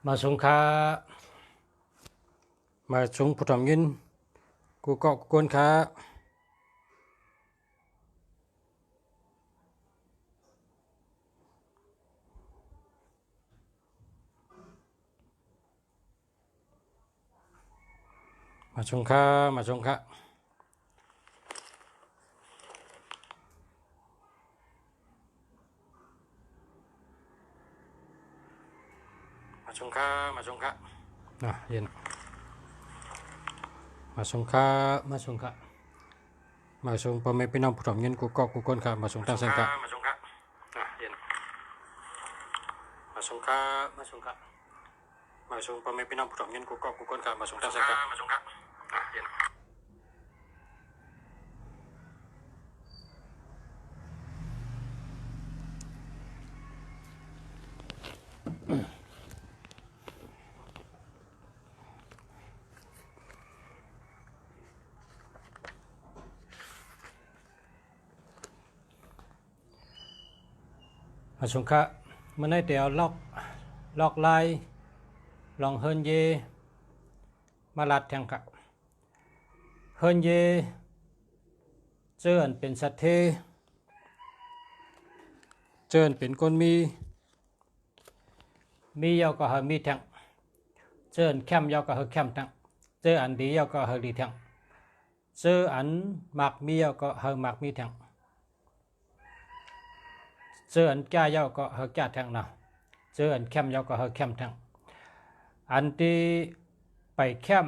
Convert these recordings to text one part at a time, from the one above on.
มาสงค้ามาสงผู้ทำเงินกูเกาะกูกวนค้ามาสงค้ามาสงค้ามาสงค้ามาสงค้าเย็นมาสงค้ามาสงค้ามาสงพ่อแม่พี่น้องผู้ทำเงินกูเกาะกูกวนค้ามาสงตั้งสังกัดมาสงค้าเย็นมาสงค้ามาสงค้ามาสงพ่อแม่พี่น้องผู้ทำเงินกูเกาะกูกวนค้ามาสงตั้งสังกัดมาสงค้าเย็นมาสงค้ามันได้แต่เอาล็อกลายลองเฮินเยมาลัดแทงกะเฮินเยเจออันเป็นสัตเทเจออันเป็นก้นมียาวก็เฮมีแทงเจออันแคมยาวก็เฮแคมแทงเจออันดียาวก็เฮดีแทงเจออันหมักมียาวก็เฮหมักมีแทงเจออันแก่ยาวก็เฮแก่แทงนะเจออันแคมยาวก็เฮแคมแทงอันที่ไปแคม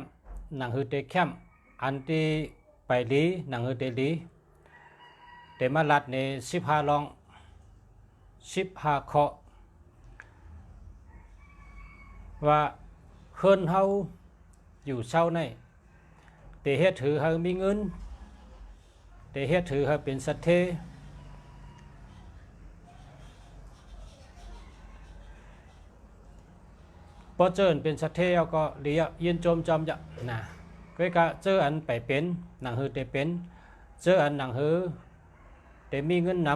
หนังหือเตแคมอันที่ไปลีหนังหือเตลีเตมาลัดใน15ลอง15ข้อว่าเฮิรนเฮาอยู่เศร้าในเตเฮ็ดถือเฮามีเงินเตเฮ็ดถือเฮาเป็นสัตเทพอเจอเป็นสัตเทเอาก็เลียยืนโจมจอมจะนะก็กะเจออันไปเป็นหนังหือเตเป็นเจออันหนังหือเตมีเงินน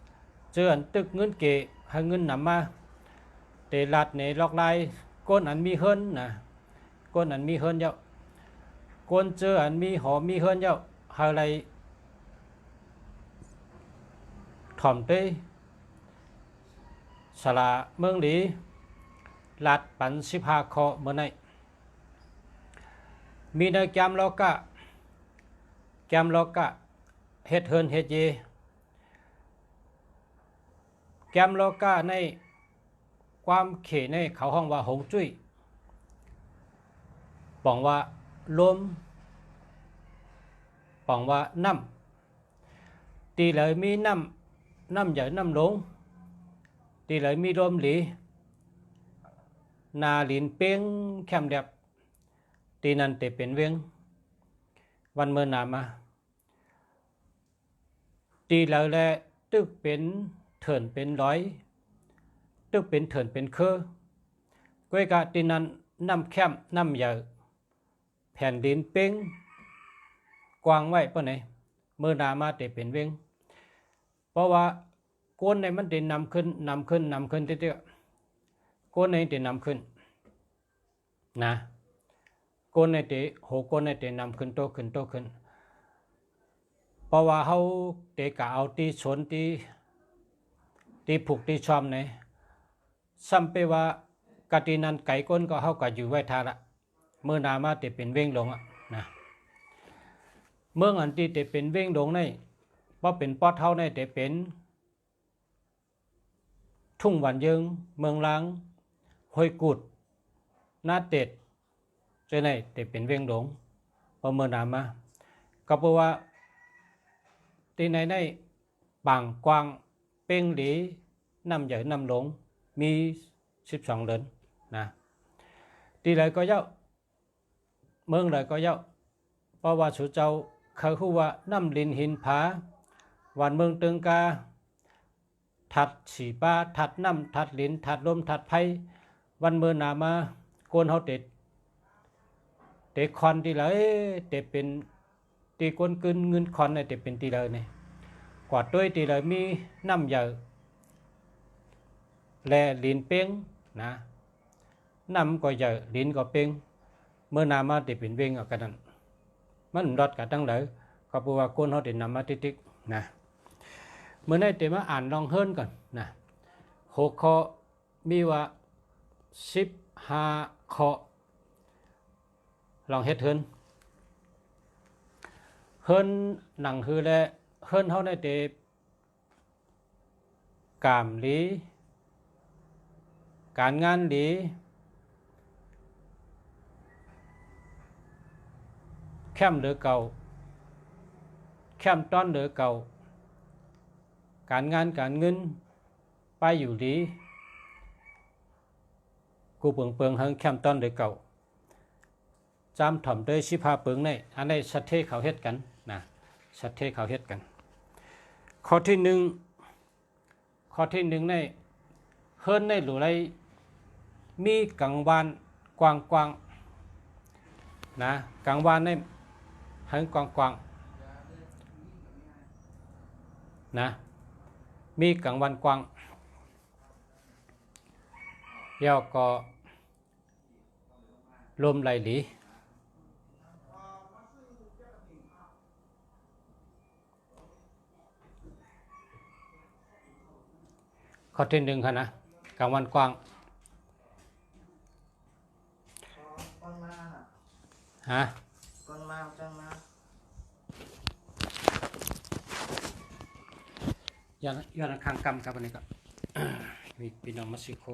ำเจออันตึกเงินเกะให้เงินนำมาเตลัดในล็อกลายก้นอันมีเฮิรนนะก้นอันมีเฮิรนเจ้าก้นเจออันมีหอมมีเฮิรนเจ้าหาอะไรถ่อมเตสละเมืองหลีลัดปัน15ข้อเมื่อไหร่มีในแกมโลกะเฮ็ดเฮิรนเฮ็ดเยแกมโลกะในความเขในเขาห้องว่าหงจุ้ยบอกว่าลมบอกว่าน้ำตีเลยมีน้ำใหญ่น้ำหลงตีเลยมีลมหลีนาลินเป้งแคมเด็บตีนันเตเป็นเวงวันเมื่อนามาตีเลยแลตึกเป็นเถินเป็นร้อยตึกเป็นเถินเป็นเคอก้อยกะตีนันน้ำแคมน้ำใหญ่แผ่นดินเป้งกวางไว้ปะไหนเมื่อนามาเตเป็นเวงเพราะว่าโกนในมันเตนำขึ้นเตี้ยโกนในเตนำขึ้นนะโกนในเตโหโกนในเตนำขึ้นโตขึ้นเพราะว่าเขาเตกะเอาตีชนตีผูกตีชอมในซ้ำไปว่ากะตีนันไก่ก้นก็เขาก็อยู่ไว้ทาละเมื่อนามาเตเป็นเว้งลงนะเมื่ออันตีเตเป็นเว้งลงในเพราะเป็นปอดเท่าในเตเป็นทุ่งหวันเยิงเมืองล้างห้วยกุดนาเต็ดเจไหนเตเป็นเว้งหลงพอเมื่อนามาก็เพราะว่าตีไหนในบางกวางเป้งหลีน้ำใหญ่น้ำหลงมี12เดือนนะตีไหนก็เยอะเมืองไหนก็เยอะเพราะว่าสุเจ้าเขาคู่ว่าน้ำลินหินผาวันเมืองตึงกาถัดสีป้าถัดน้ำถัดลินถัดลมถัดไผ่วันเมื่อนามาโกนเขาเตคอนตีเลยเตเป็นตีก้นกึนเงินคอนเนี่ยเตเป็นตีเลยเนี่ยกว่าด้วยตีเลยมีน้ำใหญ่แลลินเป้งนะ น้ำก็ใหญ่ลิ้นก็เป่งเมื่อนามาติเป็นเวงเอากันนั้นมันรอดกันตั้งเลยก็เพราะว่าก้นเขาติดนำมาติ๊กๆนะเมื่อได้เต็มมาอ่านลองเฮิรนก่อนนะหกข้อมีว่า15ข้อลองเฮ็ดเฮิรนหนังคือและเฮิรนเขาได้เตกามหลีการงานหลีแคมหรือเก่าแคมต้อนหรือเก่าการงานการเงินไปอยู่ดีกูเปิงเฮิงแคมต้อนหรือเก่าจำถ่อมด้วยชิพาเปิงในอันนี้สัตเทเขาเฮ็ดกันนะสัตเทเขาเฮ็ดกันข้อที่หนึ่งในเฮิรนในหรือไรมีกังวานกว้างนะกังวานในเฮิงกว้างนะมีกังวานกว้างเดี๋ยวก็ลมไหลหลีข้อที่หนึ่งค่ะนะกังวานกว้างฮะย้อนข้างกำครับอันนี้ก็ มีพี่น้องมัสซิโก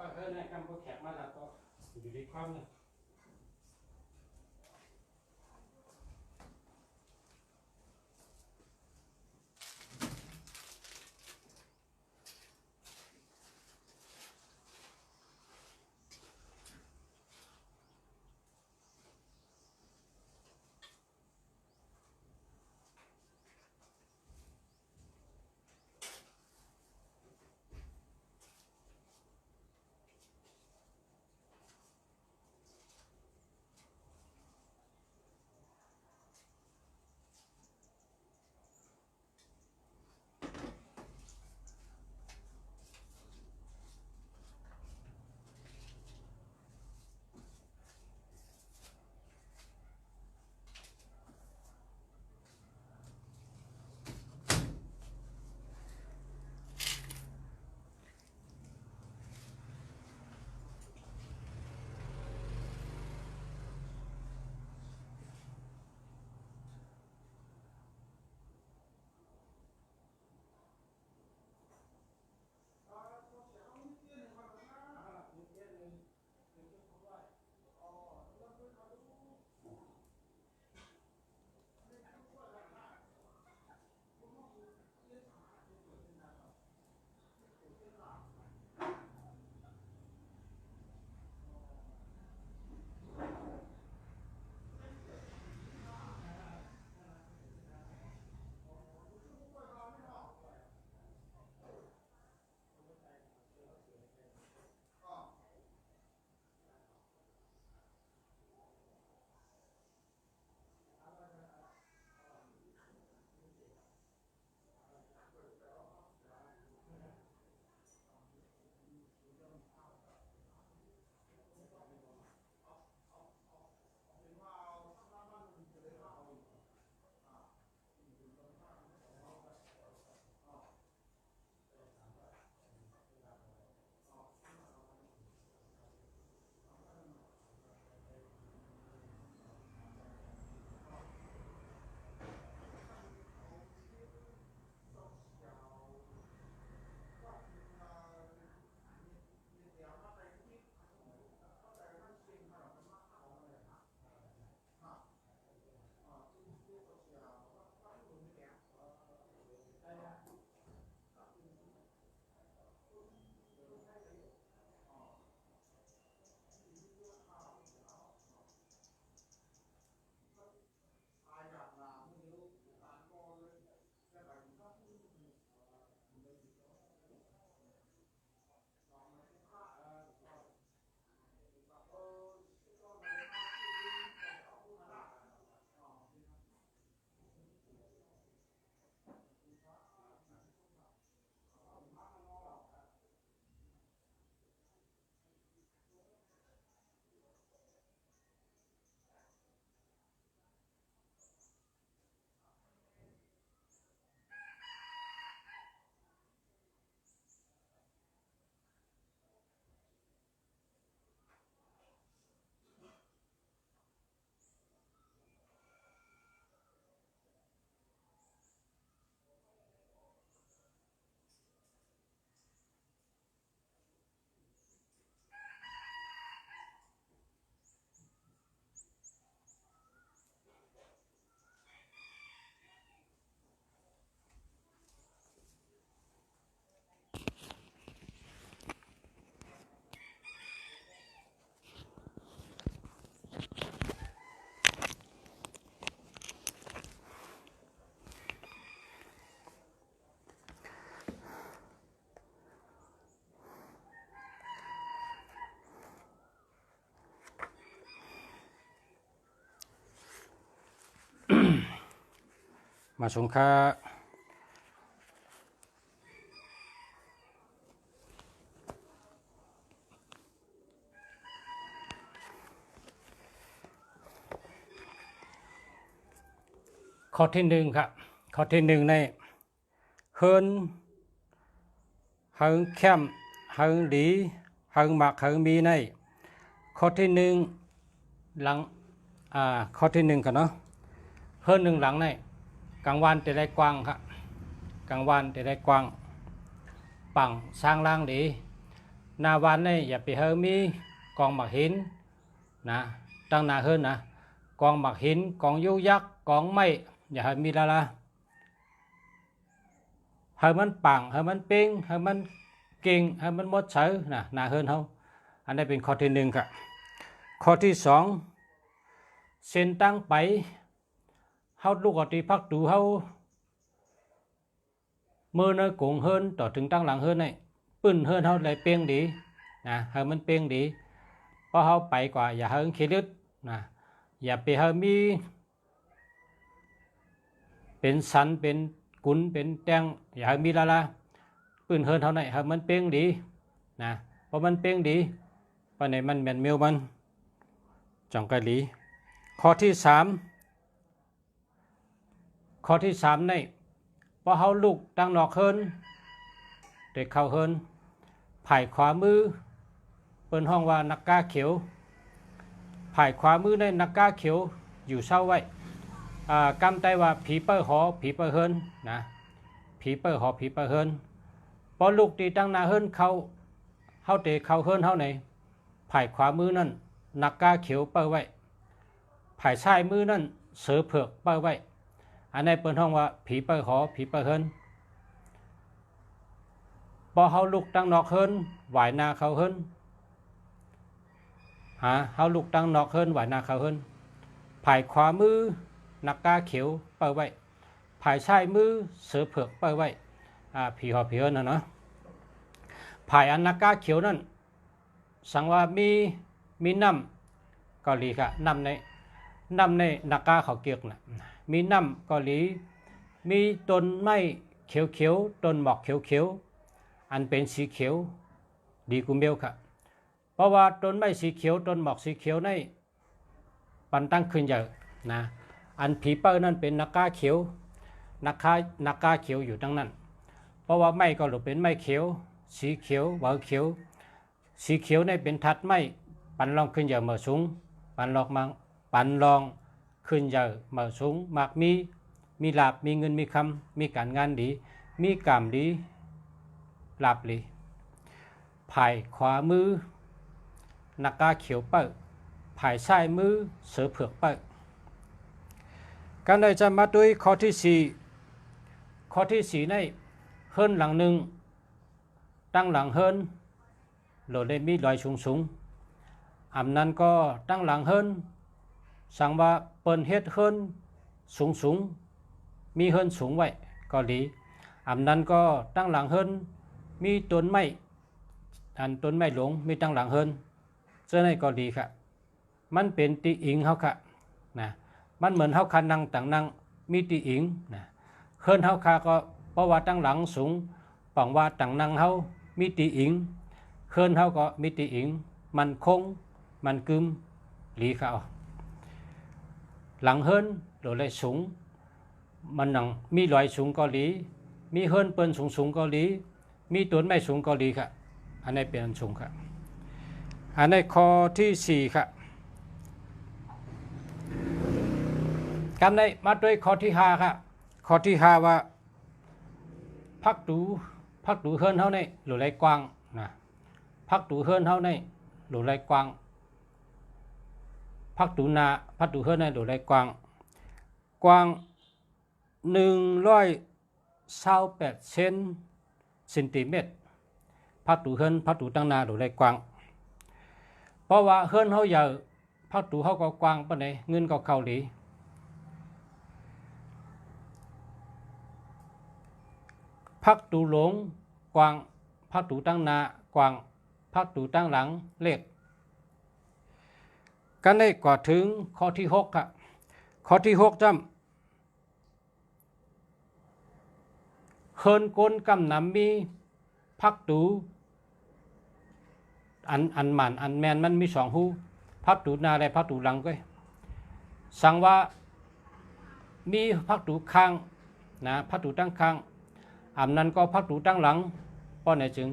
ก็เฮิรนในกำพวกแขกมาแล้วก็อยู่ในความเนี่ย มาสงค่าข้อที่หนึ่งครับข้อที่หนึ่งในเฮินเฮิงแคมเฮิงหลีเฮิงหมักเฮิงมีในข้อที่หนึ่งหลังข้อที่หนึ่งกันเนาะเฮินหนึ่งหลังในกลางวันจะได้กว้างครับกลางวันจะได้กว้างปังสร้างล่างดีหน้าวันนี่อย่าไปเฮิงมีกองหมักหินนะตั้งหน้าเฮินนะกองหมักหินกองยุยักษ์กองไม้อย่าให้มีละให้มันปังให้มันเป้งให้มันเก่งให้มันมดเสือนะหน้าเฮินเขาอันนี้เป็นข้อที่หนึ่งครับข้อที่สองเส้นตั้งไปเฮาลูกอตีพักดูเฮามือเนยโกงเฮินต่อถึงตั้งหลังเฮินนี่ปื้นเฮินเฮาเลยเป้งดีนะให้มันเป้งดีเพราะเฮาไปกว่าอย่าเฮิงขี้ลึกนะอย่าไปเฮามีเป็นสันเป็นกุนเป็นแตงอย่าให้มีละปื้นเฮินเท่าไหร่ให้มันเป้งดีนะเพราะมันเป้งดีเพราะในมันแมนเมลมันจังกะหลีข้อที่สามในพอเฮาลูกตั้งนอกเฮินเด็กเข้าเฮินไผ่ขวามือเปิ้นห้องว่านักกาเขียวไผ่ขวามือในนักกาเขียวอยู่เศร้าไว้กำใจว่าผีเปอร์หอผีเปอร์เฮินนะผีเปอร์หอผีเปอร์เฮินพอลูกตีตั้งหน้าเฮินเขาเตะเขาเฮินเฮาไหนไผ่ขวามือนั่นนักกาเขียวเปอร์ไว้ไผ่ซ้ายมือนั่นเสือเผือกเปอร์ไว้อันนี้เปิ้นห้องว่าผีเปอร์หอผีเปอร์เฮินพอเฮาลูกตั้งนอกเฮินไหวนาเขาเฮินเฮาลูกตั้งนอกเฮินไหวนาเขาเฮินไผ่ขวามือนักกาเขียวเปิดไว้ภายซ้ายมือเสือเผือกเปิดไว้ผีหอผีเอิญนะเนาะภายอันนักกาเขียวนั่นสังว่ามีน้ำเกาหลีค่ะน้ำในนักกาเขาเกียกนะมีน้ำเกาหลีมีต้นไม้เขียวต้นหมอกเขียวอันเป็นสีเขียวดีกุมเบลค่ะเพราะว่าต้นไม้สีเขียวต้นหมอกสีเขียวในปันตั้งขึ้นเยอะนะอันผีเปอร์นั่นเป็นนักกาเขียวนักกาเขียวอยู่ทั้งนั้นเพราะว่าไม้ก็หลุดเป็นไม้เขียวสีเขียวหวานเขียวสีเขียวในเป็นทัดไม้ปันลองขึ้นเยอะเมื่อสูงปันลองขึ้นเยอะเมื่อสูงมากมีลาบมีเงินมีคำมีการงานดีมีกรรมดีลาบดีภายขวามือนักกาเขียวเปอร์ภายซ้ายมือเสือเผือกเปอร์การได้จะมาด้วยข้อที่สี่ในเฮิรนหลังหนึ่งตั้งหลังเฮิรนโหลดได้มีลอยสูงอันนั้นก็ตั้งหลังเฮิรนสั่งว่าเปิ้นเฮ็ดเฮิรนสูงมีเฮิรนสูงไว้ก็ดีอันนั้นก็ตั้งหลังเฮิรนมีต้นไม้ต้นไม้หลงมีตั้งหลังเฮิรนเจ้าในก็ดีค่ะมันเป็นติอิงเฮาค่ะนะมันเหมือนเฮาคานั่งต่างนั่งมีติอิงนะเฮิรนเฮาคาก็เพราะว่าตั้งหลังสูงปังว่าต่างนั่งเฮามีติอิงเฮิรนเฮาก็มีติอิงมันคงมันกึมหลีเขาหลังเฮิรนโดยเลยสูงมันหนังมีลอยสูงเกาหลีมีเฮิรนเปิ้นสูงเกาหลีมีต้นไม้สูงเกาหลีค่ะอันนี้เป็นอันสูงค่ะอันนี้ข้อที่สี่ค่ะกำในมาด้วยข้อที่ห้าค่ะข้อที่ห้าว่าพักดูเฮิรนเฮาในหรือไรกว้างนะพักดูเฮิรนเฮาในหรือไรกว้างพักดูเฮิรนในหรือไรกว้าง128 เซนติเมตรพักดูเฮิรนพักดูตั้งนาหรือไรกว้างเพราะว่าเฮิรนเฮาใหญ่พักดูเฮาก็กว้างปานใดเงินก็เข้าดีพักตูหลงกวางพักตูตั้งนากวางพักตูตั้งหลังเล็กกันได้กว่าถึงข้อที่6ครับข้อที่6จ เฮินก้นกำนำมีพักตูอันหมันอันแมนมันมีสองหูพักตูนาและพักตูหลังก็สั่งว่ามีพักตูข้างนะพักตูตั้งข้างอันนั้นก็พักตูตั้งหลังป้อนไหนจึง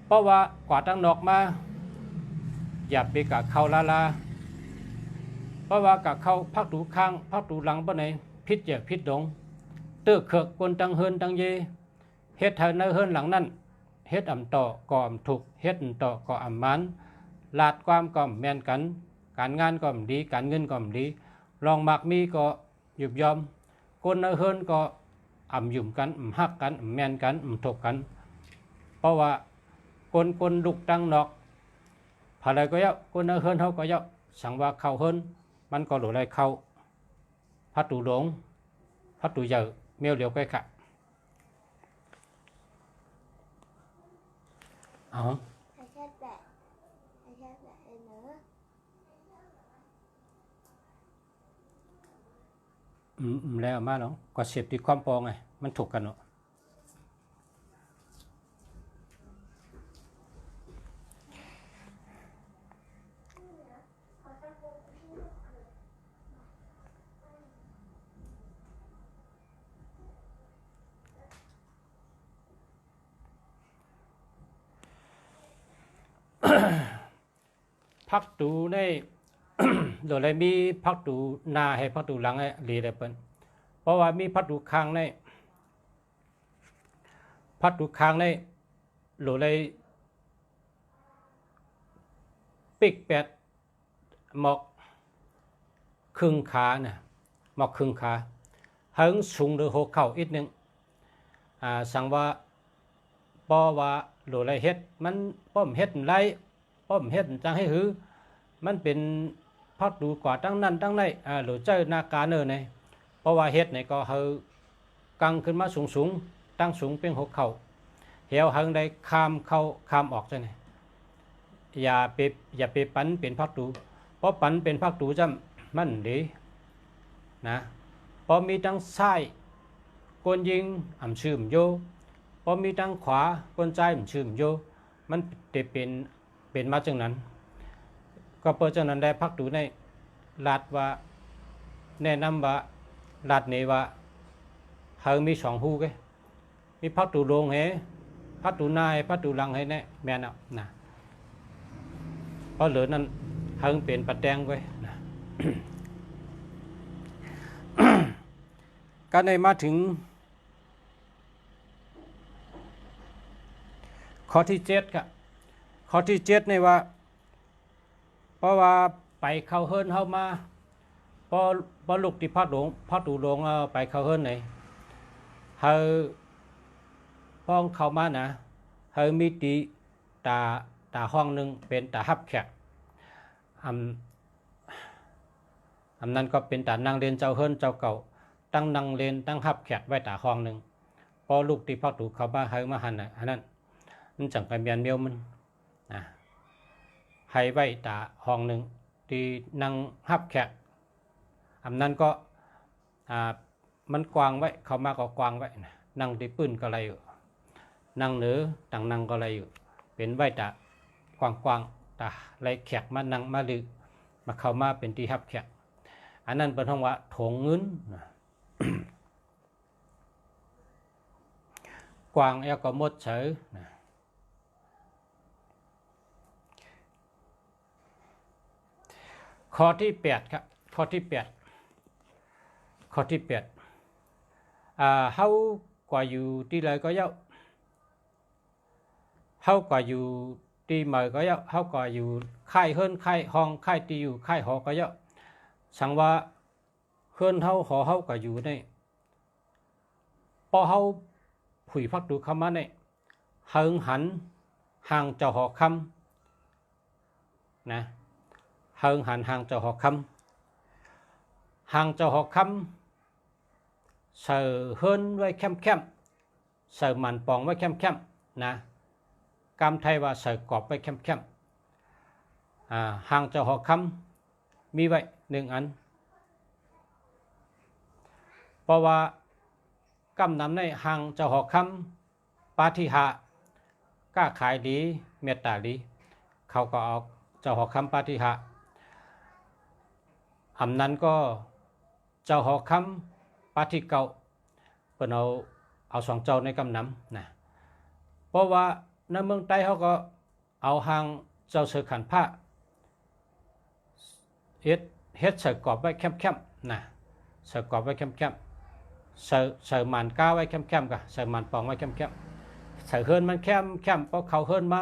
เพราะว่ากว่าตั้งนอกมาอย่าไปกะเข้าลาเพราะว่ากะเข้าพักตูข้างพักตูหลังป้อนไหนพิษเจ็บพิษดงเตื้อเขือกกนตั้งเฮินตั้งเยเฮ็ดเธอในเฮินหลังนั้นเฮ็ดอ่ำต่อก่อมถูกเฮ็ดต่อก่ออ่ำมันลาดความก่อมแม่นกันการงานก่อมดีการเงินก่อมดีลองมักมีก็หยุบยอมคนในเฮินก็อ่ำยุ่มกันฮักกันแม่นกันถูกกันเพราะว่าคนลุกตั้งนอกพอไรก็ยะคนในเฮินเขาก็ยะสั่งว่าเข้าเฮินมันก็หลุดไรเข้าพัดตูหลงพัดตูเยอะเมียวเหลียวไปค่ะอ๋อแล้วมาเนาะก็เสียบติดความปองไงมันถูกกันเนาะพักตูในโดยเลยมีพักตูนาให้พักตูหลังให้ดีเลยเปิ้นเพราะว่ามีพักตูค้างในพักตูค้างในโดยเลยปิกแปดหมอกครึ่งขาเนี่ยหมอกครึ่งขาหึงสูงหรือหัวเข่าอีกนึงสั่งว่าเพราะว่าโดยเลยเฮ็ดมันป้อมเฮ็ดไรป้อมเฮ็ดจังให้หือมันเป็นพักดูกว่าตั้งนั้นตั้งในหรือเจ้านาการในเพราะว่าเฮ็ดเนี่ยก็เฮากังขึ้นมาสูงตั้งสูงเป็นหัวเข่าเหี่ยวหังได้ข้ามออกจังไงอย่าไปปั้นเป็นพักดูเพราะปั้นเป็นพักดูจำมันดีนะพอมีตั้งซ้ายกนยิงชื่มโยพอมีตั้งขวากนใจชื่มโยมันจะเป็นมาจังนั้นก็เปิดจังนั้นได้พักดูในลาดว่าแนะนำว่าลาดนี้ว่าเฮามีสองหูกันมีพักดูลงให้พักดูนายพักดูหลังให้แน่แม่นนะเพราะเหลือนั้นเฮาเป็นปัดแดงไว้นะ ก็ได้มาถึงข้อที่7ครับข้อที่7ในว่าเพราะว่าไปเข้าเฮิรนเข้ามาพอลูกที่พัดดูลงไปเข้าเฮิรนไหนเฮาห้องเข้ามานะเฮามีตีตาห้องหนึ่งเป็นตาฮับแขกนั้นก็เป็นตานั่งเรียนเจ้าเฮิรนเจ้าเก่าตั้งนั่งเรียนตั้งฮับแขกไว้ตาห้องหนึ่งพอลูกที่พัดดูเข้ามาเฮามาหันน่ะอันนั้นมันจังกันเมียนเมียวมันนะให้ไว้ตาห้องหนึ่งที่นั่งฮับแขกอันนั้นก็มันกวางไว้เข้ามาก็กวางไว้นั่งที่ปื้นก็อะไรอยู่นั่งเหนือต่างนั่งก็อะไรอยู่เป็นไว้ตากวางตาไรแขกมานั่งมาลือมาเข้ามาเป็นที่ฮับแขกอันนั้นเป็นห้องว่าโถงเงินกวางแล้วก็มดเฉยข้อที่8ครับข้อที่8เฮากว่าอยู่ที่ไรก็เยอะเฮากว่าอยู่ที่เมื่อก็เยอะเฮากว่าอยู่ค่ายเฮิรนค่ายห้องค่ายที่อยู่ค่ายหอก็เยอะสั่งว่าเฮิรนเฮาหอเฮากว่าอยู่ในพอเฮาผุยพักดูคำมาในเฮิงหันห่างเจ้าหอคำนะเฮิงหันห่างเจ้าหอคำห่างเจ้าหอคำเสือเฮิรนไว้เข้มเสือมันปองไว้เข้มนะกำไทยว่าเสือกรอบไว้เข้มห่างเจ้าหอคำมีไว้1 อันเพราะว่า กำนำในหังเจ้าหอคำปาฏิหะก้าขายดีเมตตาดีเขาก็เอาเจ้าหอคำปาฏิหะอำนั้นก็เจ้าหอคำปาฏิเก่าเพิ่นเอาสองเจ้าในกำนำนะเพราะว่าในเมืองใต้เขาก็เอาหางเจ้าเสือขันผ้าเฮ็ดใส่กรอบไว้แคบๆนะใส่กรอบไว้แคบๆใส่มันก้าไว้แคบๆก็ใส่มันปองไว้แคบๆใส่เฮิรนมันแคบเพราะเขาเฮิรนมา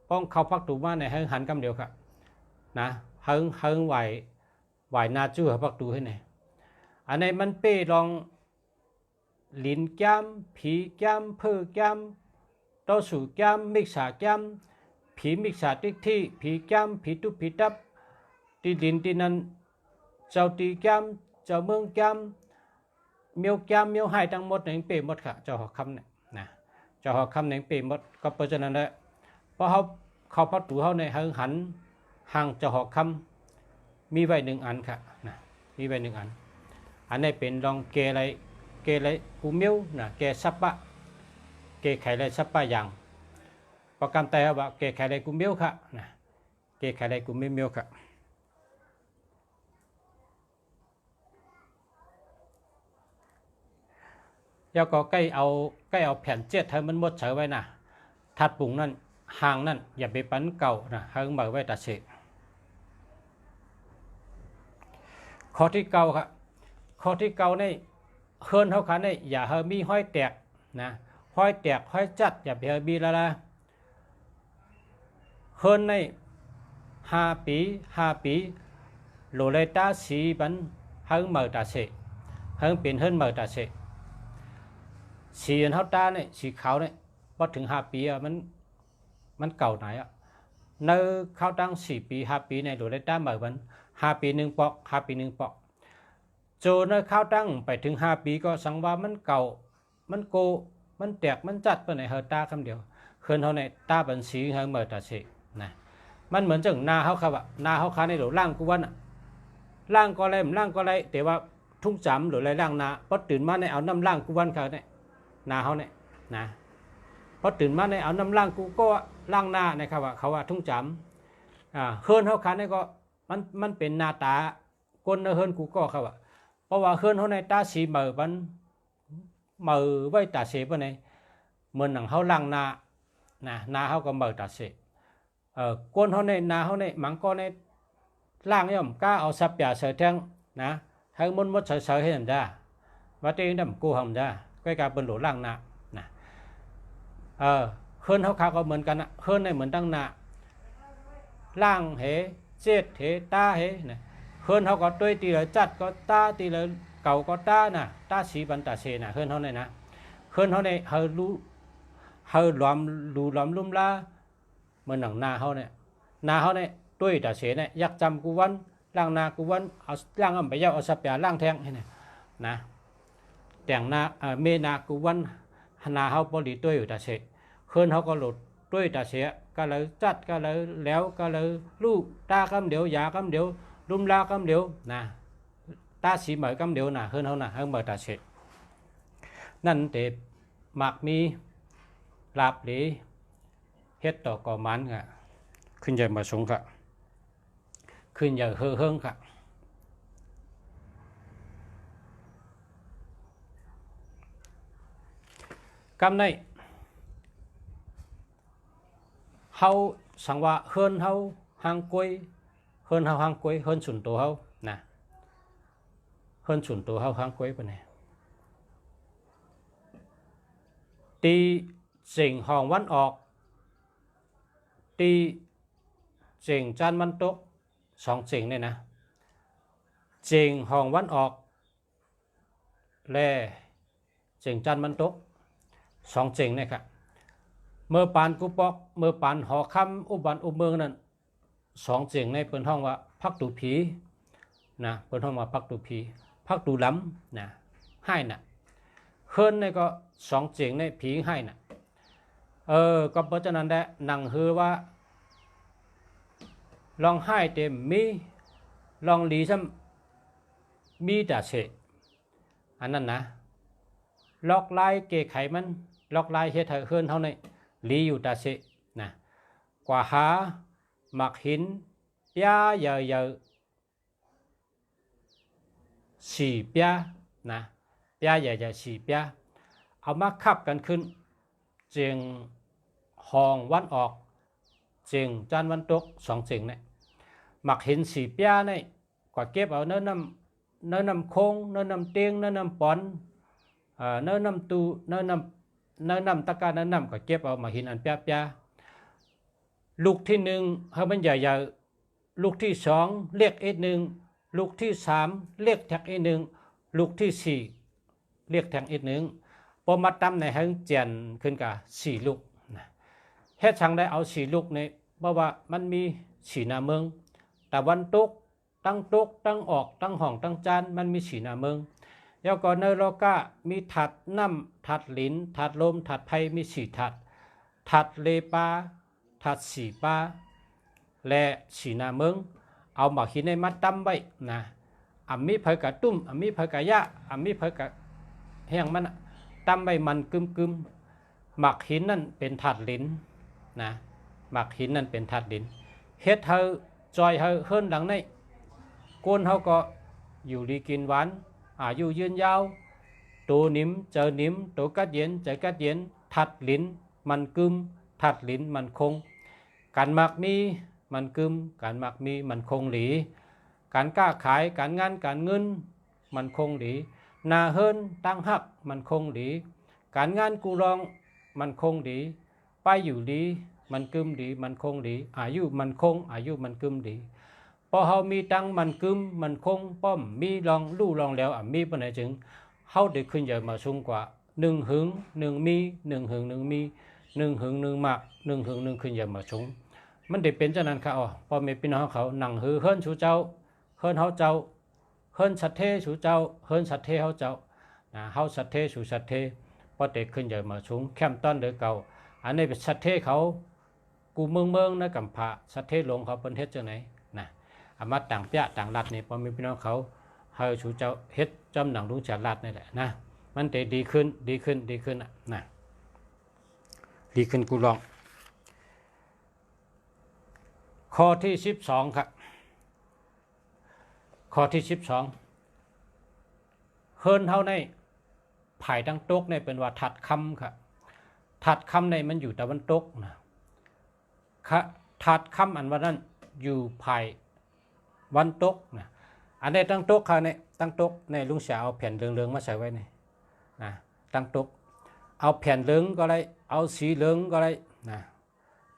ป้องเขาพักตูมาในหันกำเดียวครับนะหังไหวนาจู้พักตูให้ไหนอันนี้มันเป้ลองลิ้นแก้มผีแก้มเพื่อแก้มโตสู่แก้มมิกษาแก้มผีมิกษาติ๊กที่ผีแก้มผีตุผีตับตีดินตีนั้นเจ้าตีแก้มเจ้าเมืองแก้มเมียวแก้มเมียวหายทั้งหมดในเป้หมดค่ะเจ้าหอกคำเนี่ยนะเจ้าหอกคำในเป้หมดก็เพราะฉะนั้นแหละเพราะเขาพักตูเขาในหันห่างเจ้าหอกคำมีไว้หนึ่งอันค่ะนะมีไว้หนึ่งอันนี้เป็นลองเกไรกูเมียวนะเกซับปะเกไข่ไรซับปะอย่างประกำแต่ว่าเกไข่ไรกูเมียวค่ะนะเกไข่ไรกูเมียวค่ะแล้วก็ใกล้เอาแผ่นเจ็ดให้มันหมดเฉยไว้นะถัดปุ่งนั่นห่างนั่นอย่าไปปั้นเก่านะให้มันไว้ตัดเสกข้อที่เก่าครับข้อที่เก่าในเฮิรนเขาขันในอย่าเฮมีห้อยแตกนะห้อยแตกห้อยจัดอย่าไปเฮมีละเฮิรนใน5 ปีโลเลตาสีบันให้เหมือตัดเสกให้เป็นเฮิรนเหมือตัดเสกสีอันเท่าตาเนี่ยสีขาวเนี่ยพอถึง5 ปีมันเก่าไหนอ่ะในข้าวตั้ง4 ปี5 ปีในโลเลตาเหมือมัน5 ปี1 ปอก5 ปี 1 ปอกโจในข้าวตั้งไปถึง5 ปีก็สังว่ามันเก่ามันโกมันแตกมันจัดไปไหนเฮอตาคำเดียวเคินเขาในตาบันสีเฮอเมื่อตาเสกนะมันเหมือนจังนาเขาครับนาเขาค้าในหลวงล่างกุวันล่างก็ไรล่างก็ไรแต่ว่าทุ่งจำหรือไรล่างนาพอตื่นมาในเอาน้ำล่างกุวันเขาเนี่ยนาเขาเนี่ยนะพอตื่นมาในเอาน้ำล่างกูก็ล่างนานะครับว่าเขาว่าทุ่งจำเฮิรนเขาค้าในก็มันเป็นนาตาก้นเฮิรนกูก็เขาว่าเพราะว่าเฮิรนเขาในตาสีเหมือมันเหมือไว้ตาเสพในเหมือนหนังเขาล่างนาเขาก็เหมือตาเสพก้นเขาในนาเขาในหมังก็ในล่างย่อมก้าเอาสับยาเสือแทงนะให้มันมดเสือให้ทำได้ว่าตัวเองทำกูทำได้ก็การเป็นหลวงล่างนาเฮิรนเขาขาก็เหมือนกันนะเฮิรนในเหมือนตั้งนาล่างเหเจ็ดเหตาเหนะเฮิรนเขาก็ตัวตีเลยจัดก็ตาตีเลยเก่าก็ตานะตาสีบันตาเสนะเฮิรนเขาในนะเฮิรนเขาในเฮารู้เฮาล้อมลุ่มลาเหมือนหนังนาเขาเนี่ยนาเขาเนี่ยตัวตาเสเนี่ยยักจำกูวันล่างนากูวันเอาล่างไปเย้าเอาสับยาล่างแทงให้เนี่ยนะแต่งนาเมนากูวันนาเขาบริตัวอยู่ตาเสเฮิรนเขาก็หลุดตัวตาเสก็เลยจัดก็เลยแล้วก็เลยลูกตาคำเดียวยาคำเดียวลุ่มลาคำเดียวนะตาสีเหมือนคำเดียวนะเฮิรนเขานะเฮิรนเหมือนตาเสนั่นแต่หมักมีลาบหลีเฮ็ดต่อก่อมันค่ะขึ้นใหญ่มาสูงค่ะขึ้นใหญ่เฮืองค่ะกำในเฮาสังว่าเฮิรนเฮาหางกล้วยเฮิรนเฮาหางกล้วยเฮิรนสุนตัวเฮานะเฮิรนสุนตัวเฮาหางกล้วยปะเนี่ยตีเสียงห้องวันออกตีเสียงจานมันตก2 เสียงเนี่ยนะเสียงห้องวันออกและเสียงจานมันตก2 เสียงเนี่ยครับเมื่อปานกูปอกเมื่อปานหอคำอุบันอุเมืองนั้น2 เสียงในเปิ้นห้องว่าพักตูผีนะเปิ้นห้องว่าพักตูผีพักตูล้ำนะให้น่ะเฮิรนในก็2 เสียงในผีให้น่ะก็เพราะฉะนั้นแหละหนังฮือว่าลองให้เต็มมีลองหลีซ้ำมีแต่เสอันนั้นนะ ล็อกลายเกไขมันล็อกลายเฮ็ดให้เฮือนเฮานี่ลีอยู่ตาเสนะกว่าหาหมักหินยาเยอะๆสี่เปียนะเปียใหญ่ๆสี่เปียเอามาคับกันขึ้นเจียงห้องวันออกเจียงจานวันตกสองเจียงเนี่ยหมักหินสี่เปียนี่กว่าเก็บเอาเนื้อน้ำโค้งเนื้อน้ำเตียงเนื้อน้ำปอนเนื้อน้ำตูเนื้อน้ำตะการเนื้อน้ำก็เก็บเอามาหินอันเปียลูกที่หนึ่งให้มันใหญ่ๆลูกที่สองเรียกอีกหนึ่งลูกที่สามเรียกแท็กอีกหนึ่งลูกที่สี่เรียกแท็กอีกหนึ่งพอมาตั้มในให้เจียนขึ้นกับสี่ลูกเฮ็ดช่างได้เอาสี่ลูกในเพราะว่ามันมีสี่หน้าเมืองแต่วันตกตั้งออกตั้งห้องตั้งจานมันมีสี่หน้าเมืองแล้วก็ในโลกามีถัดน้ำถัดหลินถัดลมถัดไพมีสี่ถัดเลปาถัดสี่ปาและสี่หน้าเมืองเอามาหินในมัดตั้มไว้นะมีเผยกะตุ้มมีเผยกะยะมีเผยกะแห้งมันตั้มไว้มันกึมหมักหินนั่นเป็นถัดหลินนะหมักหินนั่นเป็นถัดหลินเฮ็ดเฮาจอยเฮาเฮิรนหลังในก้นเฮาก็อยู่ดีกินหวานอายุยืนยาวตัวนิ่มเจอนิ่มตัวกัดเย็นเจอกัดเย็นถัดหลินมันกึมถัดหลินมันคงการหมักมีมันกึมการหมักมีมันคงหลีการกล้าขายการงานการเงินมันคงหลีนาเฮิรนตั้งหักมันคงหลีการงานกูรองมันคงดีไปอยู่ดีมันกึมดีมันคงดีอายุมันคงอายุมันกึมดีพอเฮามีตังมันกึมมันคงป้อมมีลองลู่ลองแล้วมีปานไหนจึงเฮาได้ขึ้นใหญ่มาสูงกว่า1 หึง 1 มี1 หึง 1 มี1 หึง 1 หมัก1 หึง 1 ขึ้นใหญ่มาสูงมันได้เป็นจังนั้นค่ะพ่อแม่พี่น้องเขานั่งหือเฮิรนสู่เจ้าเฮิรนเฮาเจ้าเฮิรนสัตเทสู่เจ้าเฮิรนสัตเทเฮาเจ้าเฮาสัตเทสู่สัตเทพอเด็กขึ้นใหญ่มาสูงแคมต้นเดือเก่าอันนี้เป็นสัตเทเขากูเมืองนะกัมพะสัตเทหลงเขาเป็นเฮ็ดจังไหนนะอามาต่างเปียต่างรัฐนี่พอมีพี่น้องเขาเฮาสู่เจ้าเฮ็ดจำหนังลุงจัดรัฐนี่แหละนะมันจะดีขึ้นนะดีขึ้นกูลองข้อที่12ครับข้อที่12เฮิรนเฮาในภายตั้งตกเนี่ยเป็นว่าถัดคำครับถัดคำในมันอยู่ตะวันตกนะถัดคำอันว่านั้นอยู่ภายวันตกนะอันนี้ตั้งตกค่ะเนี่ยตั้งตกในลุงเสียเอาแผ่นเหลืองๆมาใส่ไว้นี่นะตั้งตกเอาแผ่นเหลืองก็ได้เอาสีเหลืองก็ได้นะ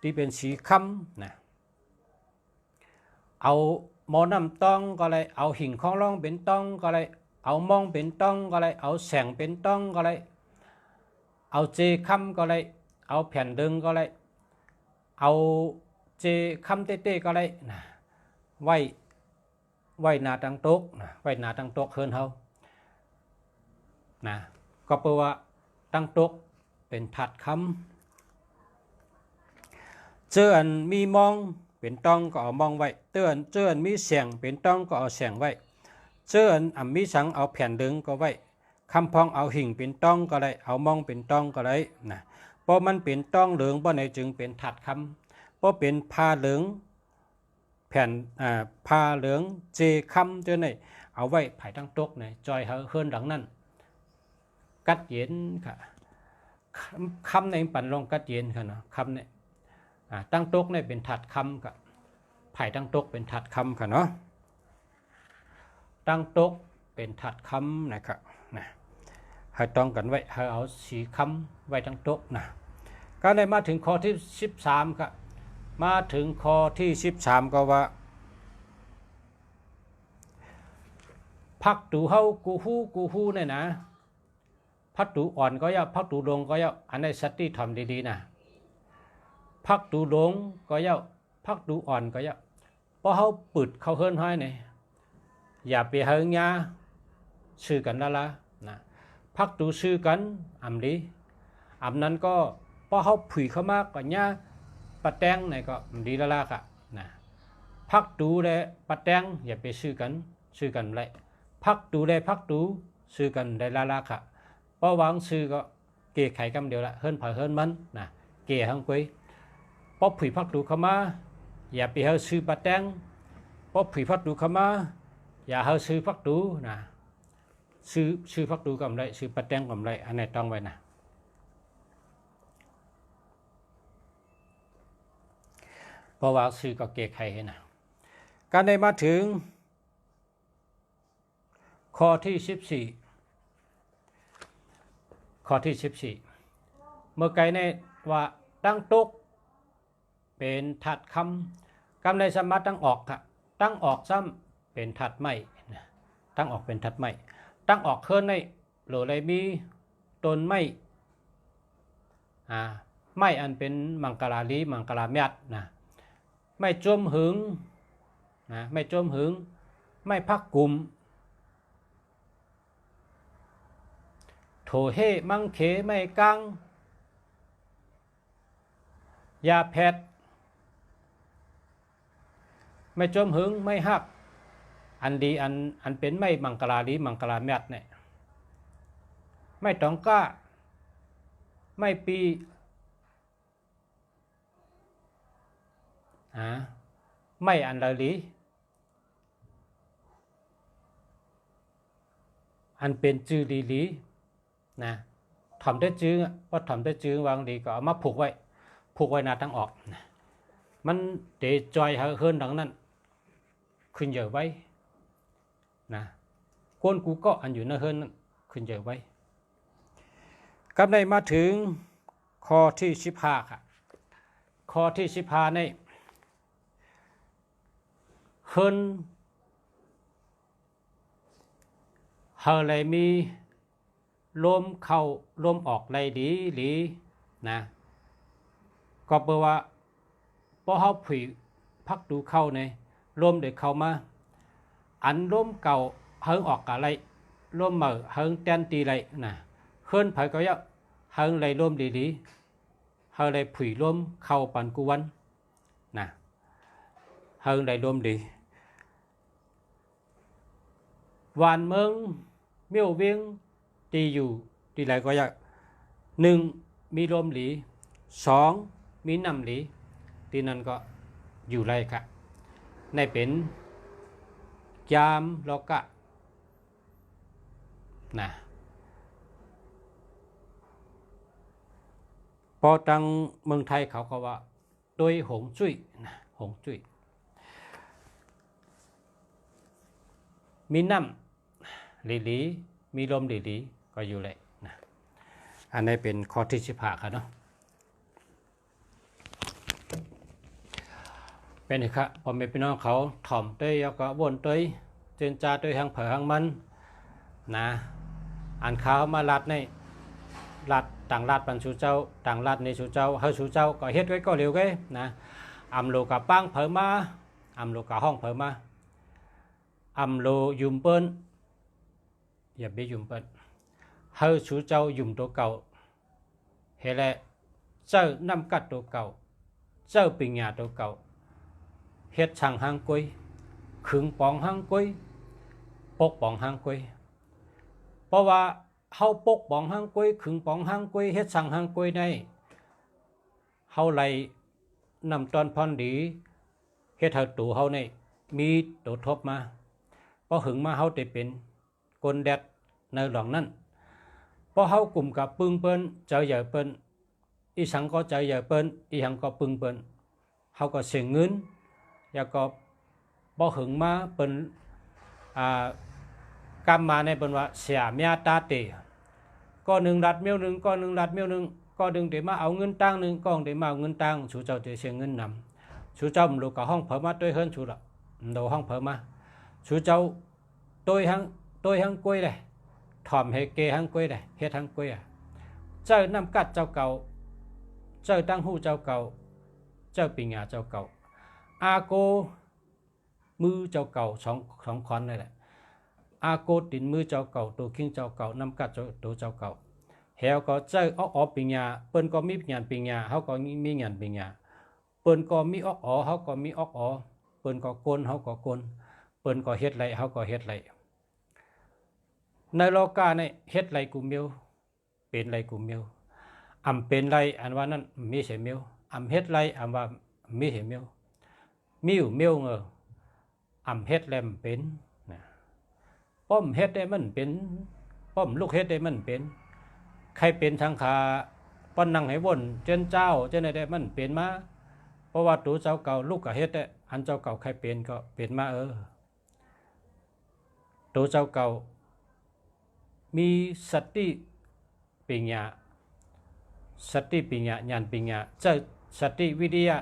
ที่เป็นสีคำนะเอาหมอน้ำต้องก็ได้เอาหิ่งของร่องเป็นต้องก็ได้เอามองเป็นต้องก็ได้เอาแสงเป็นต้องก็ได้เอาเจคำก็ได้เอาแผ่นดึงก็ได้เอาเจคำเต้ๆก็ได้นะไว้หน้าตั้งโต๊ะนะไว้หน้าตั้งโต๊ะเฮิรนเฮานะก็แปลว่าตั้งโต๊ะเป็นถัดคำเจออันมีมองเป็นต้องก็เอามองไว้เจออันมีแสงเป็นต้องก็เอาแสงไว้เจออันมีสังเอาแผ่นดึงก็ไว้คำพองเอาหิ่งเป็นต้องก็ได้เอามองเป็นต้องก็ได้นะเพราะมันเป็นต้องเหลืองเพราะในจึงเป็นถัดคำเพราะเป็นผ้าเหลืองแผ่นผ้าเหลืองเจคำเจอในเอาไว้ภายตั้งตกในจอยเฮิรนหลังนั้นกัดเย็นค่ะคำในปั่นลงกัดเย็นค่ะนะคำเนี่ยตั้งตกเนี่ยเป็นถัดคำกับภายตั้งตกเป็นถัดคำค่ะเนาะตั้งตกเป็นถัดคำนะครับนะให้ต้องกันไว้ให้เอาสีคำไว้ตั้งตกนะก็ได้มาถึงข้อที่13ครับมาถึงข้อที่13ก็ว่าพักตูเฮากูฮู้เนี่ยนะพักตูอ่อนก็ย่าพักตูลงก็ย่าอันนี้สติทำดีๆนะพักตูลงก็ย่าพักตูอ่อนก็ย่าเพราะเฮาปึดเขาเฮิรนให้เนี่ยอย่าไปเฮิงยาซื้อกันละนะพักตูซื้อกันดีนั้นก็พอเขาผุยเข้ามาก็ยาปะแตงเนี่ยก็ดีละค่ะนะพักตูและปะแตงอย่าไปซื้อกันเลยพักตูและพักตูซื้อกันได้ละค่ะ ป้อวางซื้อก็เกะไข่กำเดียวละเฮิรนเผาเฮิรนมันนะเกะหังกุยป้อผุยพักดูเข้ามาอย่าไปเฮาซื้อปลาแตงป้อผุยพักดูเข้ามาอย่าเฮาซื้อพักดูนะซื้อพักดูกำไรซื้อปลาแตงกำไรอันไหนต้องไว้นะเพราะว่าซื้อก็เกะไข่นะการได้มาถึงข้อที่14ข้อที่14เมื่อไกลในว่าตั้งตุกเป็นถัดคำในสมาตั้งออกค่ะตั้งออกซ้ำเป็นถัดไม่ตั้งออกเป็นถัดไม่ตั้งออกเคลื่อนในโหลไรมีต้นไม่ไม่อันเป็นมังกราลีมังกราเมียดนะไม่จมหึงนะไม่จมหึงไม่พักกลุ่มโถเฮมังเขไม่กังยาแพทย์ไม่จมหึงไม่หักอันดีอันเป็นไม่มังกราลีมังกราเมียดเนี่ยไม่ต้องกล้าไม่ปีไม่อันละลีอันเป็นจือลีนะทำได้จื้อว่าทำได้จื้อวางดีก็เอามาผูกไว้หน้าทางออกนะมันเดจอยเฮิรนดังนั้นขึ้นเยอะไว้นะก้นกูก็อันอยู่ในเฮิรนนั้นขึ้นเยอะไว้กำในมาถึงข้อที่15ค่ะข้อที่15ในเฮิรนเฮาเลยมีลมเข้าลมออกไรดีหรือนะก็แปลว่าพอเฮาผุยพักดูเข้าในลมเด็กเข้ามาอันลมเก่าเฮิงออกอะไรลมเหม่อเฮิงแตนตีไรนะเฮิรนไผก็ยะเฮิงไรลมดีเฮาเลยผุยลมเข้าปันกุวันนะเฮิงไรลมดีวานเมืองเมี่ยวเวียงตีอยู่ตีไรก็อยาก1มีลมหลี2มีน้ำหลีตีนั้นก็อยู่ไรค่ะในเป็นยามโลกะนะพอตังเมืองไทยเขาก็ว่าโดยหงจุ้ยนะหงจุ้ยมีน้ำหลีมีลมหลีก็อยู่เลยนะอันนี้เป็นข้อที่15ครับเนาะเป็นไงครับพอมีพี่น้องเขาถ่อมเตยแล้วก็วนเตยเจนจาเตยหางเผอหางมันนะอ่านข่าวมาลัดในลัดต่างลัดปันชูเจ้าต่างลัดในชูเจ้าเฮาชูเจ้าก็เฮ็ดไว้ก็เร็วไงนะอำโลกับปังเผอมาอำโลกับห้องเผอมาอำโลยุมเปิ้นอย่าไปยุมเปิ้นเฮาชูเจ้ายุมตัวเก่าเฮแลเจ้านำกัดตัวเก่าเจ้าปิญญาตัวเก่าเฮ็ดช่างหางกุยขึงปองหางกุยปกปองหางกุยเพราะว่าเฮาปกปองหางกุยขึงปองหางกุยเฮ็ดช่างหางกุยในเฮาไล่นำตอนพรดีเฮ็ดให้ตัวเฮาในมีตัวทบมาพอหึงมาเฮาได้เป็นกลแดดในหลังนั้นพอเฮากลุ่มกับปึงเปิ้นเจ้าใหญ่เปิ้นอีสังก็เจ้าใหญ่เปิ้นอีหังก็ปึงเปิ้นเฮาก็เสียเงินแล้วก็บ่หึงมาเปิ้นกรรมมาในเปิ้นว่าเสียเมียตาเตก็1รัดเมียว1ก็1รัดเมียว1ก็ดึงได้มาเอาเงินตัง1ก็ได้มาเอาเงินตังชูเจ้าจะเสียเงินนำชูเจ้าลูกก็ห้องเผอมาด้วยเฮิรนชูละโดห้องเผอมาชูเจ้าtôi hăng quê này thòm hệ kê hăng quê này hết hăng quê chơi năm cắt châu cầu chơi tăng hu châu cầu chơi bình nhà châu cầu cô mư châu cầu sóng con này lại cô tin mư châu cầu tổ kinh châu cầu năm cắt tổ châu cầu heo có chơi óc bình nhà pen có mi nhàn bình nhà họ có mi nhàn bình nhà pen có mi óc họ có mi óc pen có côn họ có cônเปิ้นก็เฮ็ดไรเฮาก็เฮ็ดไรในโลกาเนี่ยเฮ็ดไรกูเมียว เป็นไรกูเมียวเป็นไรอันว่านั้นมีเสียเมียวเฮ็ดไรอันว่ามีเสียเมียวมิวเมียวเงอเฮ็ดแลมเป็นนะป้อมเฮ็ดได้มันเป็นป้อมลูกเฮ็ดได้มันเป็นใครเป็นทางขาป้อนนั่งให้วนเจนเจ้าเจนได้มันเป็นมาเพราะว่าตัวเจ้าเก่าลูกก็เฮ็ดได้อันเจ้าเก่าใครเป็นก็เป็นมาตัวเจ้าเก่ามีสติปัญญาสติปัญญาญาณปัญญาเจ้าสติวิทยา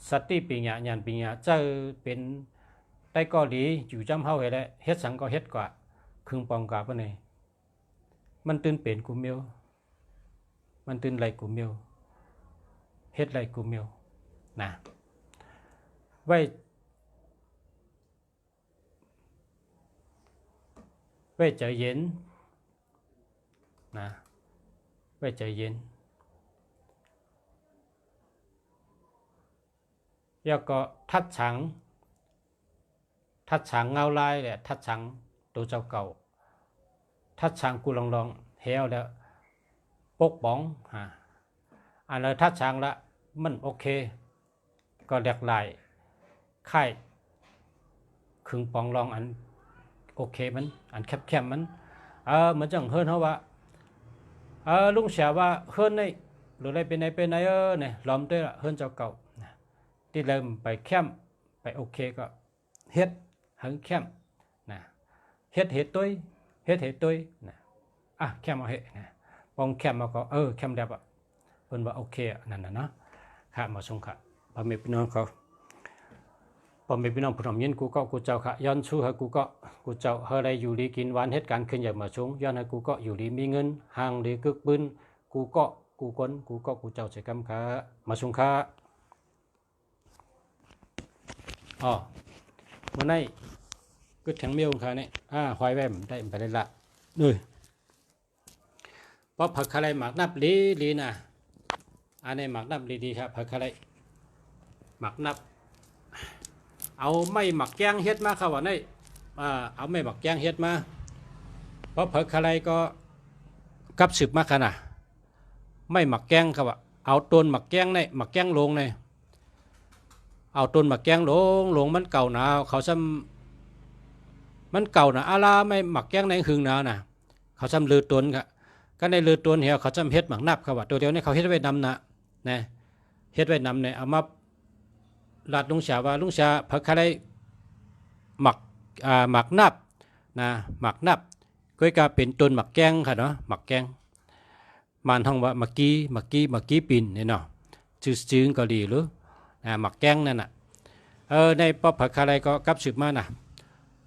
สติปัญญาญาณปัญญาเจ้าเป็นได้ก็ดีอยู่จำเฮาให้ได้เฮ็ดสังก็เฮ็ดกว่าครึ่งปองกาปะนี่มันตื่นเป็นกูเมียวมันตื่นไรกูเมียวเฮ็ดไรกูเมียวนะไว้ใจเย็นนะไว้ใจเย็นแล้วก็ทัดฉังเงาลายแหละทัดฉังตัวเจ้าเก่าทัดฉังกูลองเฮวแล้วปกป้องอันเลยทัดฉังละมันโอเคก็เรียกลายค่ายครึ่งปองลองอันโอเคมันอันแคบมันเหมือนจังเฮิรนเขาว่าลุงเสียว่าเฮิรนนี่หรืออะไรเป็นไหนเนี่ยล้อมด้วยละเฮิรนเจ้าเก่าที่เริ่มไปแคมไปโอเคก็เฮ็ดหังแคมนะเฮ็ดตุ้ยนะแคมเอาเฮ็ดนะปองแคมมาก็แคมแบบเพิ่นว่าโอเคนั่นน่ะเนาะค่ะมาส่งค่ะพ่อแม่พี่น้องเขาพ่อแม่พี่น้องผู้นำยินกูก็กูเจ้าค่ะย้อนสู้ให้กูก็กูเจ้าเฮาได้อยู่ดีกินหวานเหตุการณ์ขึ้นใหญ่มาชงย้อนให้กูก็อยู่ดีมีเงินห่างดีกึกปืนกูก็กูคนกูก็กูเจ้าใส่กำค่ะมาส่งค่ะเมื่อไหร่ก็แข็งเมียวค่ะเนี่ยหอยแวมได้ไปเลยละนี่เพราะผักอะไรหมักนับลีนะอันนี้หมักนับดีครับผักอะไรหมักนับเอาไม่หมักแกงเฮ็ดมาครับว่านี่เอาไม่หมักแกงเฮ็ดมาเพราะผักอะไรก็กับสืบมาขนาดไม่หมักแกงครับว่าเอาต้นหมักแกงในหมักแกงลงในเอาต้นหมักแกงลงมันเก่าหนาวเขาซ้ำมันเก่านะอาลาไม่หมักแกงในหึงหนาวนะเขาซ้ำลือต้นครับก็ในลือต้นเหี่ยวเขาซ้ำเฮ็ดหมักนับครับว่าตัวเดียวนี่เขาเฮ็ดไว้นำนะเฮ็ดไว้นำเนี่ยเอามาลาดลุงเสียว่าลุงเสียผักอะไรหมักนับนะหมักนับก็จะเป็นต้นหมักแกงค่ะเนาะหมักแกงมันท่องว่ามักกี้ปินเนี่ยเนาะชื่อก็ดีหรือหมักแกงนั่นน่ะในป๊อปผักอะไรก็กับสืบมานะ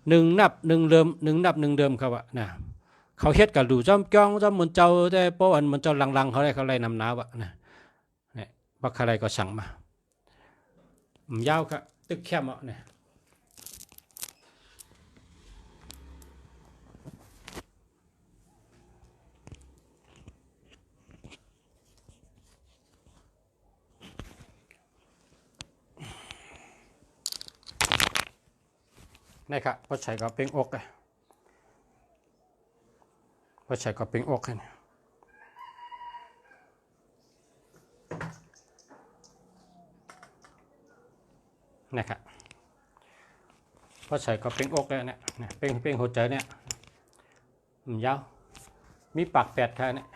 หนึ่งนับหนึ่งเดิมครับว่านะเขาเฮ็ดกับดูจ้อมจ้องจ้อมมันเจ้าได้ป้อนมันเจ้าลังเขาได้นำหนาวะนะเนี่ยผักอะไรก็สั่งมายาวครับตึกแคบเนี่ยนี่ครับพอใช้ก็เป็นอกเลยพอใช้ก็เป็นอกเลยนะครับพอใส่ก็เป็นอกแล้วเนี่ยเป็นหัวใจเนี่ยมันยาวมีปากแปดค่ะเนี่ย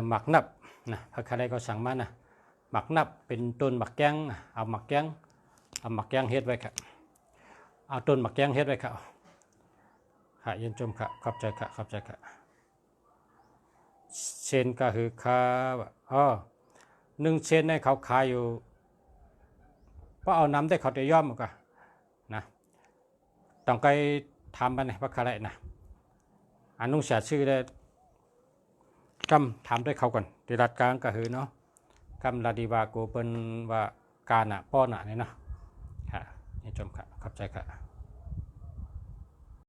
หมักนับนะผักอะไรก็สั่งมานะหมักนับเป็นต้นหมักแกงเอาหมักแกงเฮ็ดไว้ครับเอาต้นหมักแกงเฮ็ดไว้ครับค่ะยินชมค่ะขอบใจค่ะเชนก็คือค่า1 เชนในเขาขายอยู่เพราะเอาน้ำได้เขาจะย่อมก็นะต้องไปทำมันผักอะไรนะอันนุ่งเสียชื่อได้กำทำด้วยเขาก่อนติรัดกลางก็คือเนาะกำลาดีวาโกเป็นว่าการป้อนนี่เนาะค่ะนี่ชมค่ะขอบใจค่ะ